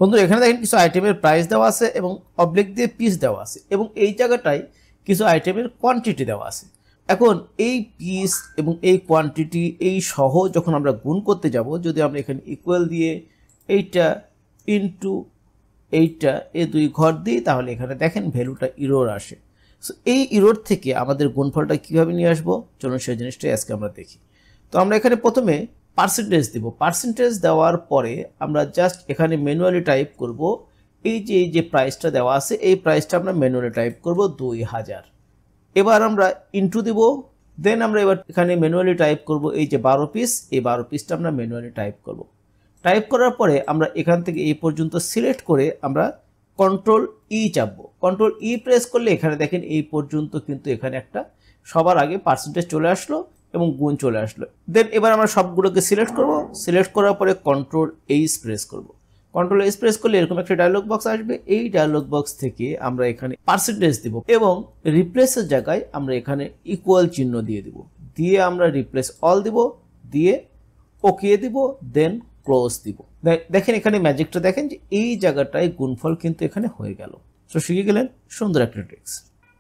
বন্ধুরা এখানে দেখেন কিছু আইটেমের প্রাইস দেওয়া আছে এবং অবলিক দিয়ে পিস দেওয়া আছে এবং এই জায়গাটায় কিছু আইটেমের কোয়ান্টিটি দেওয়া আছে। এখন এই পিস এবং এই কোয়ান্টিটি এই সহ যখন আমরা গুণ করতে যাব, যদি আমরা এখানে ইকুয়াল দিয়ে এইটা ইনটু এইটা এই দুই ঘর দিই, তাহলে এখানে দেখেন ভ্যালুটা ইরোর আসে। সো এই ইরোর থেকে আমাদের গুণফলটা কীভাবে নিয়ে আসবো, চলুন সেই জিনিসটাই আজকে আমরা দেখি। তো আমরা এখানে প্রথমে পার্সেন্টেজ দিব। পার্সেন্টেজ দেওয়ার পরে আমরা জাস্ট এখানে ম্যানুয়ালি টাইপ করব। এই যে প্রাইসটা দেওয়া আছে এই প্রাইসটা আমরা ম্যানুয়ালি টাইপ করব 2000। এবার আমরা ইনটু দিব, দেন আমরা এবার এখানে ম্যানুয়ালি টাইপ করব এই যে 12 পিস, এই 12 পিসটা আমরা ম্যানুয়ালি টাইপ করব। টাইপ করার পরে আমরা এখান থেকে এই পর্যন্ত সিলেক্ট করে আমরা কন্ট্রোল ই চাপবো। কন্ট্রোল ই প্রেস করলে এখানে দেখেন এই পর্যন্ত কিন্তু এখানে একটা সবার আগে পার্সেন্টেজ চলে আসলো এবং গুণ চলে আসলো। দেন এবার আমরা সবগুলোকে সিলেক্ট করব। সিলেক্ট করার পরে কন্ট্রোল এইচ প্রেস করব। কন্ট্রোল এইচ প্রেস করলে এরকম একটা ডায়লগ বক্স আসবে। এই ডায়লগ বক্স থেকে আমরা এখানে পার্সেন্টেজ দিব এবং রিপ্লেসের জায়গায় আমরা এখানে ইকুয়াল চিহ্ন দিয়ে দিব। দিয়ে আমরা রিপ্লেস অল দিব, দিয়ে ওকে দিব, দেন ক্লোজ দিব। দেখেন এখানে ম্যাজিকটা দেখেন যে এই জায়গাটায় গুণফল কিন্তু এখানে হয়ে গেল। তো শিখে গেলেন সুন্দর একটা ট্রিক্স।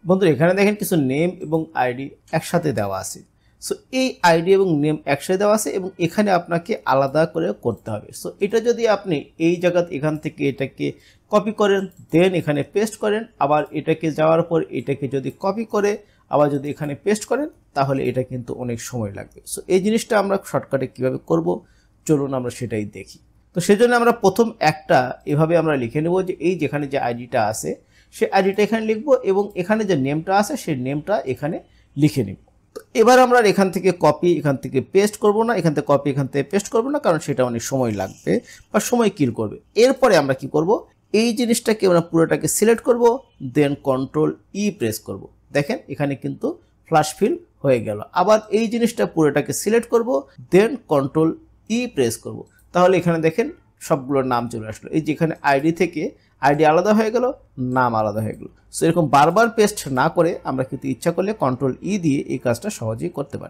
বন্ধুরা এখানে দেখেন কিছু নেম এবং আইডি একসাথে দেওয়া আছে। সো এই আইডি এবং নেম একসাথে দেওয়া আছে এবং এখানে আপনাকে আলাদা করে করতে হবে। সো এটা যদি আপনি এই জায়গা এখান থেকে এটাকে কপি করেন, দেন এখানে পেস্ট করেন, আবার এটাকে যাওয়ার পর এটাকে যদি কপি করে আবার যদি এখানে পেস্ট করেন, তাহলে এটা কিন্তু অনেক সময় লাগবে। সো এই জিনিসটা আমরা শর্টকাটে কিভাবে করব, চলুন আমরা সেটাই দেখি। তো সেজন্য আমরা প্রথম একটা এভাবে আমরা লিখে নেব যে এই যেখানে যে আইডিটা আছে সেই আইডিটা এখানে লিখব এবং এখানে যে নেমটা আছে সেই নেমটা এখানে লিখে নিব। তো এবার আমরা এখান থেকে কপি এখান থেকে পেস্ট করব না, এখান থেকে কপি এখান থেকে পেস্ট করব না, কারণ সেটা অনেক সময় লাগবে বা সময় কিল করবে। এরপরে আমরা কি করব, এই জিনিসটাকে আমরা পুরোটাকে সিলেক্ট করব, দেন কন্ট্রোল ই প্রেস করব। দেখেন এখানে কিন্তু ফ্ল্যাশ ফিল হয়ে গেল। আবার এই জিনিসটা পুরোটাকে সিলেক্ট করব, দেন কন্ট্রোল ই প্রেস করব। তাহলে এখানে দেখেন সবগুলোর নাম চলে আসলো। এই যে এখানে আইডি থেকে আইডি আলাদা হয়ে গেল, নাম আলাদা হয়ে গেল। সো এরকম বারবার পেস্ট না করে আমরা কিন্তু ইচ্ছা করলে কন্ট্রোল ই দিয়ে এই কাজটা সহজেই করতে পারি।